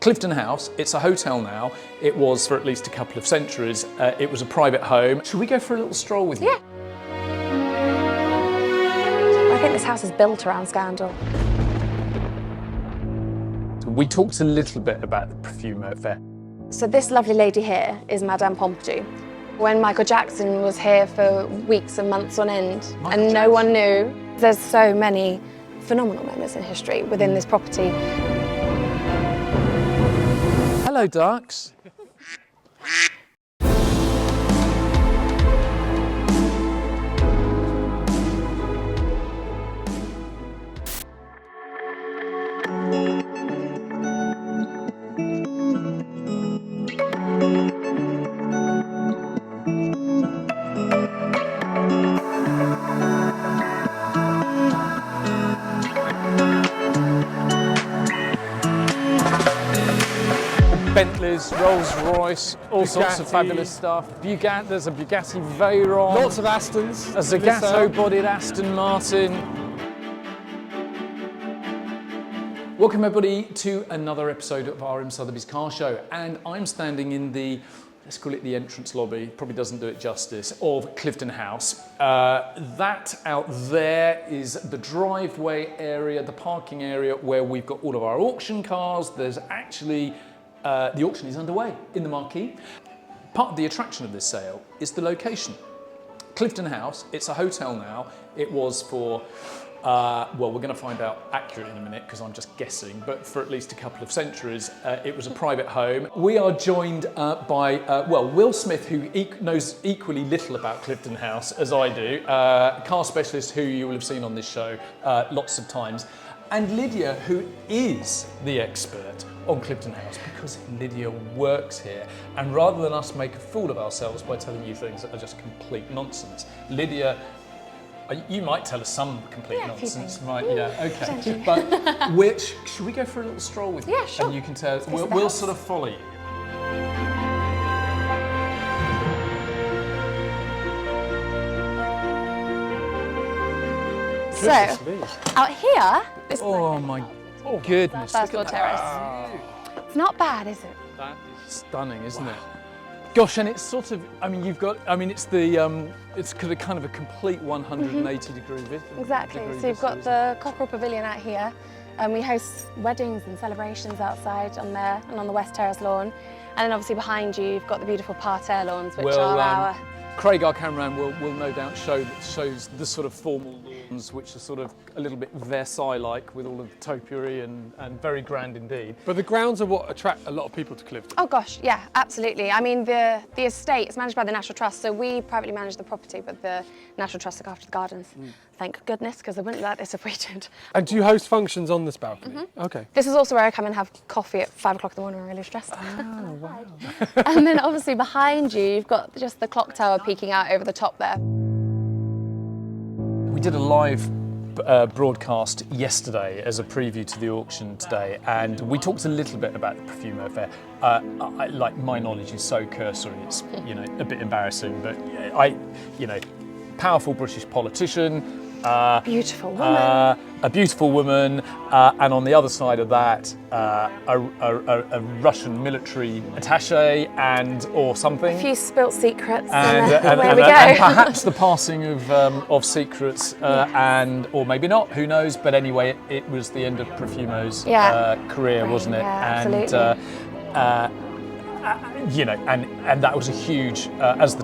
Cliveden House, it's a hotel now. It was for at least a couple of centuries. It was a private home. Should we go for a little stroll with you? Yeah. I think this house is built around scandal. We talked a little bit about the perfume affair. So this lovely lady here is Madame Pompadour. When Michael Jackson was here for weeks and months on end, and no one knew. There's so many phenomenal moments in history within this property. Hello, ducks. Bentleys, Rolls Royce, all sorts of fabulous stuff. There's a Bugatti Veyron. Lots of Astons. A Zagato-bodied Aston Martin. Welcome everybody to another episode of RM Sotheby's Car Show, and I'm standing in the, let's call it the entrance lobby, probably doesn't do it justice, of Cliveden House. That out there is the driveway area, the parking area where we've got all of our auction cars. There's actually the auction is underway in the marquee. Part of the attraction of this sale is the location. Cliveden House, it's a hotel now. It was for, well, we're going to find out accurate in a minute because I'm just guessing, but for at least a couple of centuries, it was a private home. We are joined by, well, Will Smith, who knows equally little about Cliveden House as I do, car specialist who you will have seen on this show lots of times, and Lydia, who is the expert on Cliveden House because Lydia works here. And rather than us make a fool of ourselves by telling you things that are just complete nonsense, Lydia, you might tell us some complete nonsense, right? Yeah, okay. But should we go for a little stroll with you? Yeah, sure. And you can tell us, we'll sort of follow you. So, out here, this Oh my goodness. first floor terrace. It's not bad, is it? That is stunning, isn't it? Gosh, and it's sort of, I mean, it's the, it's kind of a complete 180 degree view. Exactly. So you've got the Cockerel Pavilion out here, and we host weddings and celebrations outside on there and on the West Terrace lawn. And then obviously behind you, you've got the beautiful parterre lawns, which are our... Craig, our cameraman, will no doubt shows the sort of formal lawns, which are sort of a little bit Versailles-like with all of the topiary and very grand indeed. But the grounds are what attract a lot of people to Cliveden. Oh gosh, yeah, absolutely. I mean, the estate is managed by the National Trust, so we privately manage the property, but the National Trust look after the gardens. Thank goodness, because I wouldn't let this if we did. And do you host functions on this balcony? Okay. This is also where I come and have coffee at 5 o'clock in the morning when I'm really stressed. Oh, wow. And then obviously behind you, you've got just the clock tower peeking out over the top there. We did a live broadcast yesterday as a preview to the auction today, and we talked a little bit about the perfume affair. Like, my knowledge is so cursory, it's, you know, a bit embarrassing, but powerful British politician. Beautiful woman. A beautiful woman, and on the other side of that, a Russian military attaché or something. A few spilt secrets, and there we go. And perhaps the passing of secrets, or maybe not, who knows? But anyway, it was the end of Profumo's career, wasn't it? Yeah, and and that was a huge, as the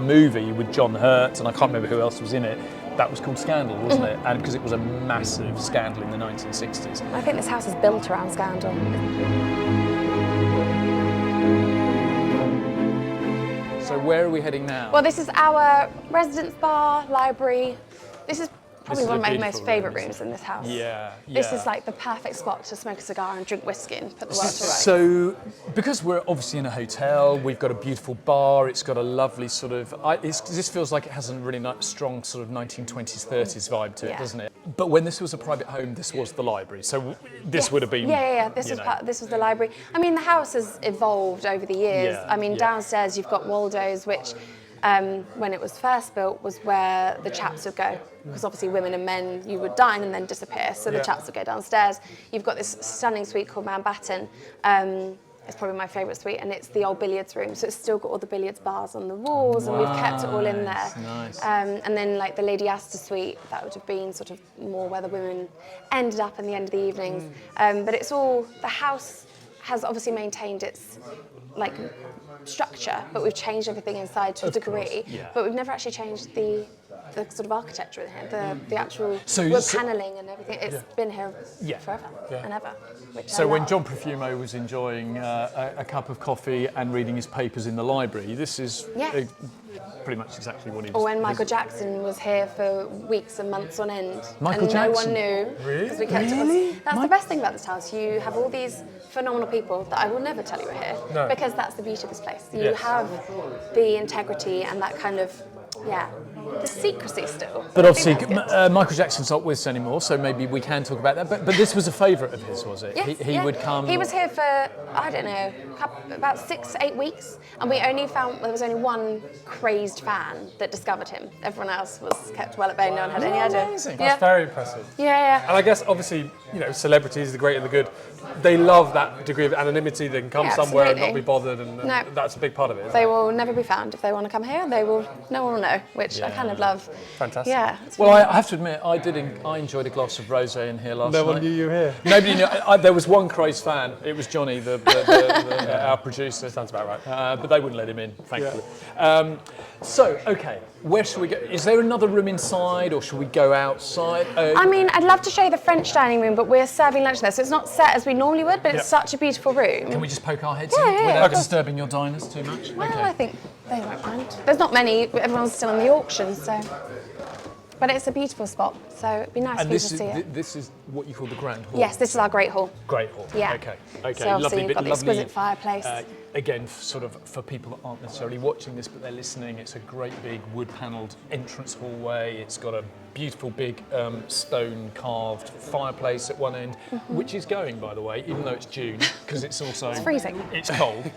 movie with John Hurt, and I can't remember who else was in it, that was called Scandal, wasn't it? And because it was a massive scandal in the 1960s. I think this house is built around scandal. So where are we heading now? Well, this is our residence bar, library. This is probably one of my most favourite rooms in this house. Yeah. This is like the perfect spot to smoke a cigar and drink whiskey and put the world to rights. So, because we're obviously in a hotel, we've got a beautiful bar, it's got a lovely sort of, this feels like it has a really strong sort of 1920s, 30s vibe to it, doesn't it? But when this was a private home, this was the library, so this would have been... Yeah, this was the library. I mean, the house has evolved over the years. I mean, downstairs you've got Waldo's, which when it was first built was where the chaps would go, because obviously women and men, you would dine and then disappear, so the chaps would go downstairs. You've got this stunning suite called Mountbatten. It's probably my favourite suite, and it's the old billiards room, so it's still got all the billiards bars on the walls, and we've kept it all in there. Nice. And then like the Lady Astor suite, that would have been sort of more where the women ended up in the end of the evenings. But it's all, the house has obviously maintained its like structure, but we've changed everything inside to a degree. But we've never actually changed the sort of architecture in here, the actual wood panelling and everything. It's been here forever and ever. So when John Profumo was enjoying a cup of coffee and reading his papers in the library, this is pretty much exactly what he was. Or when Michael Jackson was here for weeks and months on end, Michael and Jackson? no one knew. Really? We kept it. That's the best thing about this house. You have all these phenomenal people that I will never tell you are here, because that's the beauty of this place. You have the integrity and that kind of, the secrecy still. But obviously, Michael Jackson's not with us anymore, so maybe we can talk about that. But this was a favourite of his, was it? Yes, he would come. He was here for, I don't know, about 6, 8 weeks, and we only found there was only one crazed fan that discovered him. Everyone else was kept well at bay. No one had any idea. Amazing. That's very impressive. Yeah. And I guess obviously, you know, celebrities, the great and the good, they love that degree of anonymity. They can come somewhere and not be bothered, and that's a big part of it. They will never be found. If they want to come here, no one will know, which I kind of love. Fantastic. Yeah. Well, I have to admit, I enjoyed a glass of rosé in here last night. No one knew you were here. Nobody knew. There was one crazed fan. It was Jonny, our producer. Sounds about right. But they wouldn't let him in, thankfully. So, okay, where should we go? Is there another room inside, or should we go outside? I mean, I'd love to show you the French dining room, but we're serving lunch there, so it's not set as we normally would, but it's such a beautiful room. Can we just poke our heads in without disturbing your diners too much? Well, I think they won't mind. There's not many, everyone's still in the auction, so. But it's a beautiful spot, so it'd be nice for you to see it. This is what you call the Grand Hall? Yes, this is our Great Hall. Great Hall. Yeah. Okay. So obviously you've got the exquisite fireplace. Again, sort of for people that aren't necessarily watching this, but they're listening, it's a great big wood-panelled entrance hallway. It's got a beautiful big stone carved fireplace at one end, which is going, by the way, even though it's June, because it's also... It's freezing. It's cold.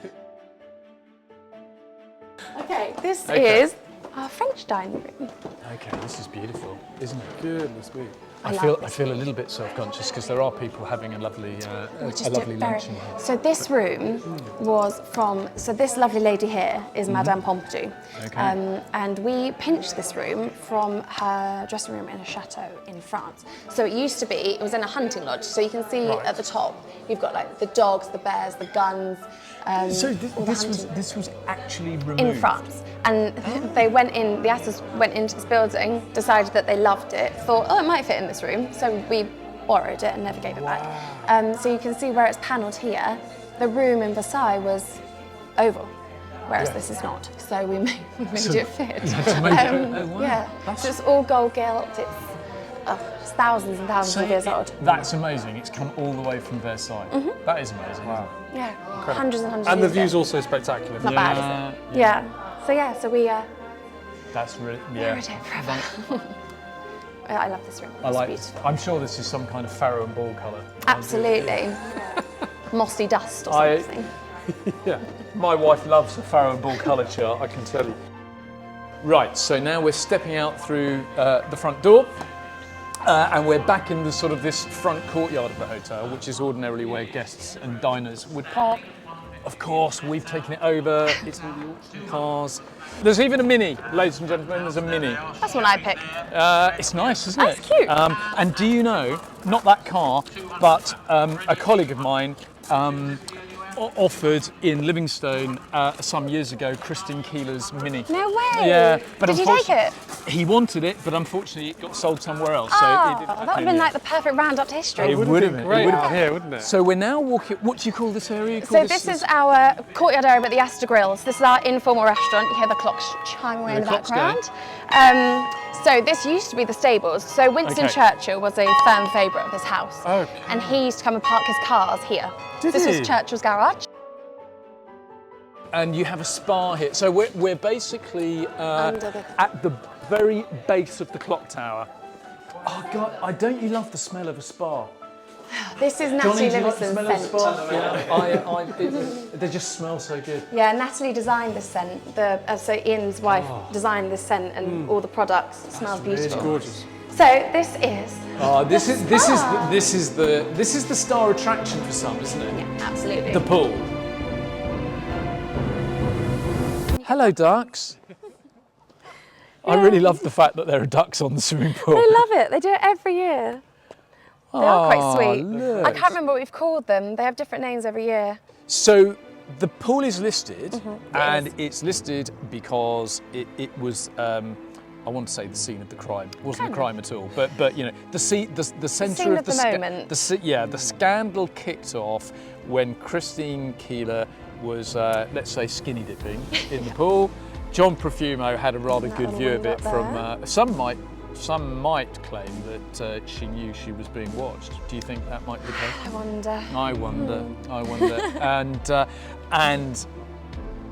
Okay, this is our French dining room. Okay, this is beautiful, isn't it? Goodness me. I feel a little bit self-conscious because there are people having a lovely lunch in here. So this room was from, so this lovely lady here is Madame Pompadour. Okay. And we pinched this room from her dressing room in a chateau in France. So it used to be, it was in a hunting lodge. So you can see at the top, you've got like the dogs, the bears, the guns. So this was actually removed? In France. And they went in, the Astors went into this building, decided that they loved it, thought, oh, it might fit in this room. So we borrowed it and never gave it back. So you can see where it's panelled here. The room in Versailles was oval, whereas this is not. So we made it fit. So it's all gold gilt. It's thousands and thousands of years old. That's amazing. It's come all the way from Versailles. That is amazing. Wow. Yeah, hundreds and hundreds and of years the view's also spectacular. Not bad, is it? Yeah. So we that's really borrowed it forever. I love this room. It's beautiful. I'm sure this is some kind of farrow and ball colour. Absolutely. Mossy dust or something. Yeah. My wife loves a farrow and ball colour chart, I can tell you. Right, so now we're stepping out through the front door. And we're back in the sort of this front courtyard of the hotel, which is ordinarily where guests and diners would park. Of course, we've taken it over. It's all the auction cars. There's even a Mini, ladies and gentlemen. There's a Mini. That's one I pick. It's nice, isn't it? That's cute. And do you know, not that car, but a colleague of mine offered in Livingstone some years ago Christine Keeler's Mini. No way. Yeah, but did you take it? He wanted it, but unfortunately it got sold somewhere else. Oh, so that would have been like the perfect round up to history. It would have been great out here, wouldn't it? So we're now walking. What do you call this area? So this is our courtyard area, but the Astor Grills. This is our informal restaurant. You hear the clocks chiming away in the background. So this used to be the stables. So Winston Churchill was a firm favourite of this house. Okay. And he used to come and park his cars here. Did this he? was Churchill's garage. And you have a spa here. So we're basically at the very base of the clock tower. Oh God, don't you love the smell of a spa? This is Natalie Livingston's scent. They just smell so good. Yeah, Natalie designed this scent. So Ian's wife designed this scent and all the products. It smells beautiful. It's gorgeous. So this is. This is the star attraction for some, isn't it? Yeah, absolutely. The pool. Hello, ducks. I really love the fact that there are ducks on the swimming pool. They love it. They do it every year. They are quite sweet. Look. I can't remember what we've called them. They have different names every year. So the pool is listed, and it's listed because it was. I want to say the scene of the crime. It wasn't a crime at all, but you know the centre of the moment. The scandal kicked off when Christine Keeler was, let's say, skinny dipping in the pool. John Profumo had a rather good view of it from. Some might claim that she knew she was being watched. Do you think that might be the case? I wonder. I wonder. And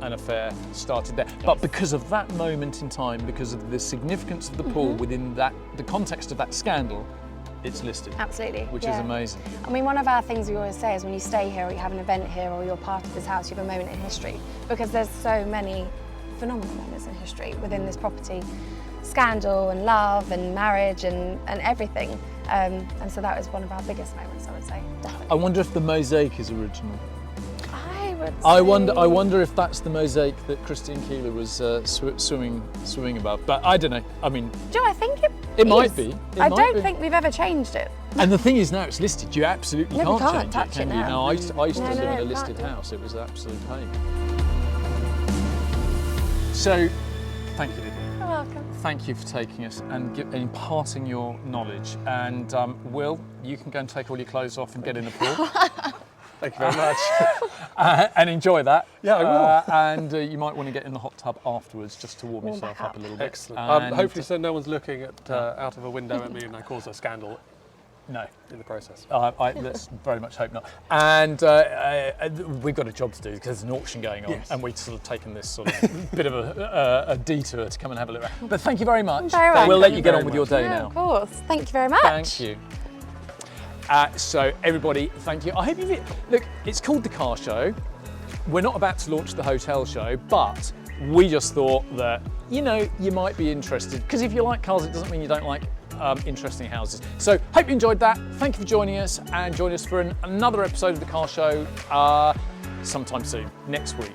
an affair started there. But because of that moment in time, because of the significance of the pool within the context of that scandal, it's listed. Absolutely. Which is amazing. I mean, one of our things we always say is when you stay here or you have an event here or you're part of this house, you have a moment in history, because there's so many phenomenal moments in history within this property. Scandal and love and marriage and everything. And so that was one of our biggest moments, I would say, definitely. I wonder if the mosaic is original. I wonder if that's the mosaic that Christine Keeler was swimming above. But I don't know. I mean, do I think it might be. I don't think we've ever changed it. And the thing is, now it's listed. You absolutely can't change touch it, can you? now. No, I used to live in a listed can't. house. It was an absolute pain. So, thank you, Lydia. You're welcome. Thank you for taking us and imparting your knowledge. And Will, you can go and take all your clothes off and get in the pool. Thank you very much. And enjoy that. Yeah, I will. And you might want to get in the hot tub afterwards just to warm yourself up a little bit. Excellent. Hopefully so no one's looking at out of a window at me and I cause a scandal. No. In the process. Let's very much hope not. And we've got a job to do because there's an auction going on, and we've sort of taken this sort of bit of a detour to come and have a look. But thank you very much. We'll let you get on with your day now. Of course. Thank you very much. Thank you. So everybody, thank you. I hope you look. It's called the Car Show. We're not about to launch the hotel show, but we just thought that you might be interested because if you like cars, it doesn't mean you don't like interesting houses. So hope you enjoyed that. Thank you for joining us and join us for another episode of the Car Show sometime soon, next week.